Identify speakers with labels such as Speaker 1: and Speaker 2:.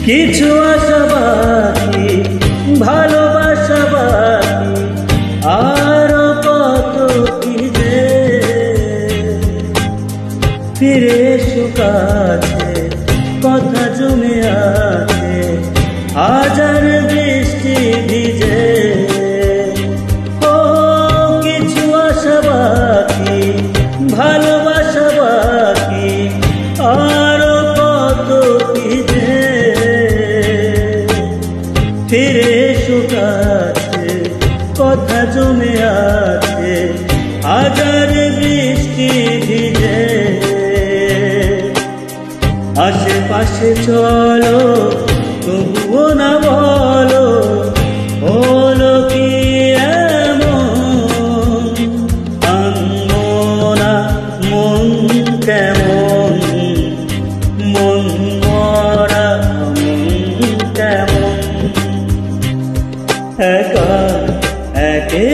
Speaker 1: কিছু আশা বাকি, ভালোবাসা বাকি, আরো কত কি যে। ফিরে এসো কাছে, কথা জমে আছে হাজার বৃষ্টি ভিজে। ও কিছু আশা বাকি, ভালোবাসা বাকি, আরো কত কি যে। ফিরে এসো কাছে, কথা জমে আছে হাজার বৃষ্টি ভিজে। আশেপাশে চলো, তবুও না বলো হলো কি এমন। আনমনা মন কেমন, মন মরা মন কেমন। একা একে